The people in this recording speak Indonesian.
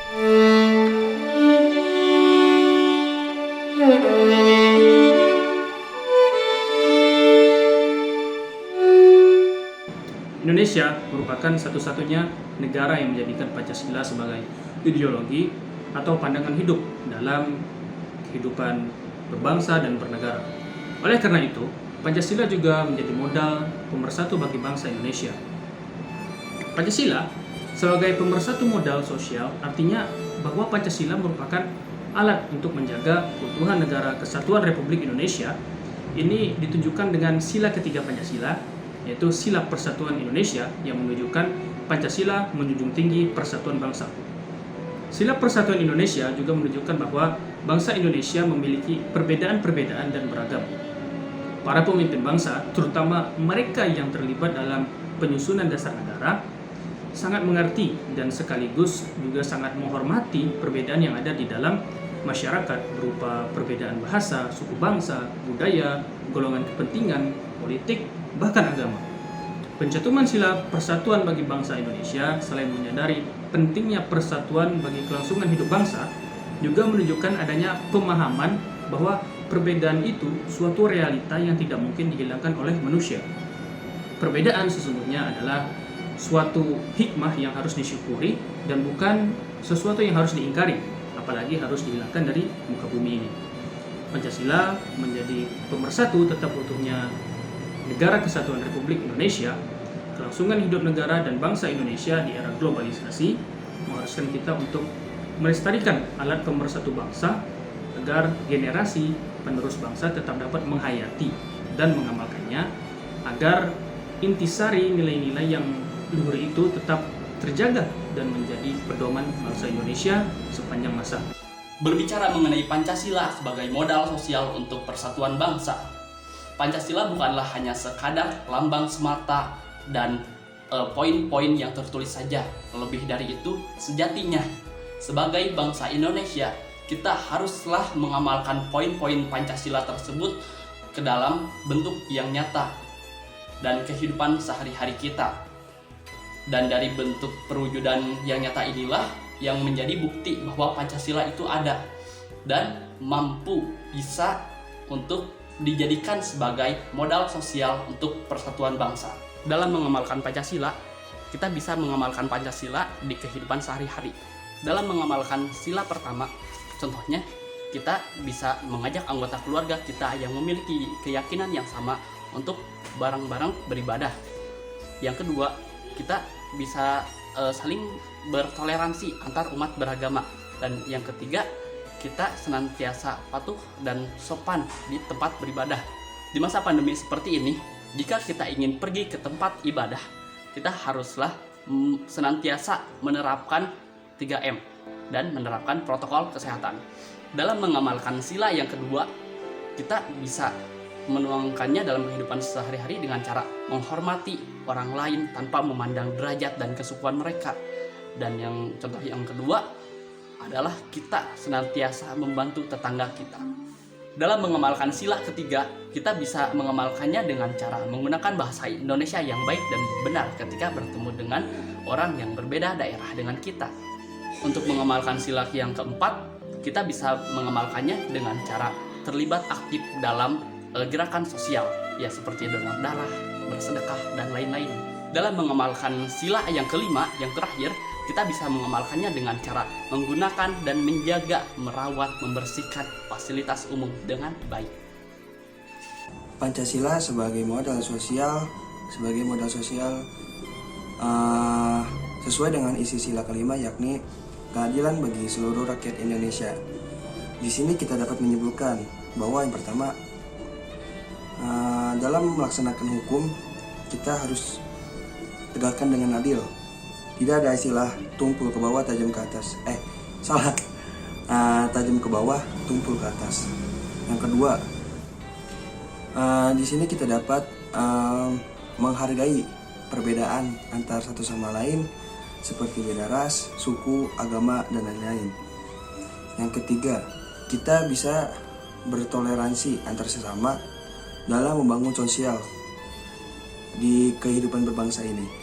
Indonesia merupakan satu-satunya negara yang menjadikan Pancasila sebagai ideologi atau pandangan hidup dalam kehidupan berbangsa dan bernegara. Oleh karena itu, Pancasila juga menjadi modal pemersatu bagi bangsa Indonesia. Pancasila sebagai pemersatu modal sosial artinya bahwa Pancasila merupakan alat untuk menjaga keutuhan negara kesatuan Republik Indonesia. Ini ditunjukkan dengan sila ketiga Pancasila, yaitu Sila Persatuan Indonesia yang menunjukkan Pancasila menjunjung tinggi persatuan bangsa. Sila Persatuan Indonesia juga menunjukkan bahwa bangsa Indonesia memiliki perbedaan-perbedaan dan beragam. Para pemimpin bangsa, terutama mereka yang terlibat dalam penyusunan dasar negara, sangat mengerti dan sekaligus juga sangat menghormati perbedaan yang ada di dalam masyarakat berupa perbedaan bahasa, suku bangsa, budaya, golongan kepentingan, politik, bahkan agama. Pencantuman Sila Persatuan bagi bangsa Indonesia selain menyadari pentingnya persatuan bagi kelangsungan hidup bangsa, juga menunjukkan adanya pemahaman bahwa perbedaan itu suatu realita yang tidak mungkin dihilangkan oleh manusia. Perbedaan sesungguhnya adalah suatu hikmah yang harus disyukuri dan bukan sesuatu yang harus diingkari, apalagi harus dihilangkan dari muka bumi ini. Pancasila menjadi pemersatu tetap utuhnya Negara Kesatuan Republik Indonesia. Kelangsungan hidup negara dan bangsa Indonesia di era globalisasi mengharuskan kita untuk melestarikan alat pemersatu bangsa agar generasi penerus bangsa tetap dapat menghayati dan mengamalkannya, agar intisari nilai-nilai yang luhur itu tetap terjaga dan menjadi pedoman bangsa Indonesia sepanjang masa. Berbicara mengenai Pancasila sebagai modal sosial untuk persatuan bangsa, Pancasila bukanlah hanya sekadar lambang semata dan poin-poin yang tertulis saja. Lebih dari itu, sejatinya sebagai bangsa Indonesia, kita haruslah mengamalkan poin-poin Pancasila tersebut ke dalam bentuk yang nyata dan kehidupan sehari-hari kita. Dan dari bentuk perwujudan yang nyata inilah yang menjadi bukti bahwa Pancasila itu ada dan mampu bisa untuk dijadikan sebagai modal sosial untuk persatuan bangsa. Dalam mengamalkan Pancasila, kita bisa mengamalkan Pancasila di kehidupan sehari-hari. Dalam mengamalkan sila pertama, contohnya kita bisa mengajak anggota keluarga kita yang memiliki keyakinan yang sama untuk bareng-bareng beribadah. Yang kedua, kita bisa saling bertoleransi antar umat beragama. Dan yang ketiga, kita senantiasa patuh dan sopan di tempat beribadah. Di masa pandemi seperti ini, jika kita ingin pergi ke tempat ibadah, kita haruslah senantiasa menerapkan 3M dan menerapkan protokol kesehatan. Dalam mengamalkan sila yang kedua, kita bisa menuangkannya dalam kehidupan sehari-hari dengan cara menghormati orang lain tanpa memandang derajat dan kesukuan mereka. Dan contoh yang kedua adalah kita senantiasa membantu tetangga kita. Dalam mengamalkan sila ketiga, kita bisa mengamalkannya dengan cara menggunakan bahasa Indonesia yang baik dan benar ketika bertemu dengan orang yang berbeda daerah dengan kita. Untuk mengamalkan sila yang keempat, kita bisa mengamalkannya dengan cara terlibat aktif dalam gerakan sosial, ya seperti donor darah, bersedekah, dan lain-lain. Dalam mengamalkan sila yang kelima, yang terakhir, kita bisa mengamalkannya dengan cara menggunakan dan menjaga, merawat, membersihkan fasilitas umum dengan baik. Pancasila sebagai modal sosial sesuai dengan isi sila kelima, yakni keadilan bagi seluruh rakyat Indonesia. Di sini kita dapat menyebutkan bahwa yang pertama, dalam melaksanakan hukum kita harus tegakkan dengan adil. Tidak ada istilah tumpul ke bawah tajam ke atas. Tajam ke bawah, tumpul ke atas. Yang kedua, di sini kita dapat menghargai perbedaan antar satu sama lain, seperti beda ras, suku, agama, dan lain-lain. Yang ketiga, kita bisa bertoleransi antar sesama dalam membangun sosial di kehidupan berbangsa ini.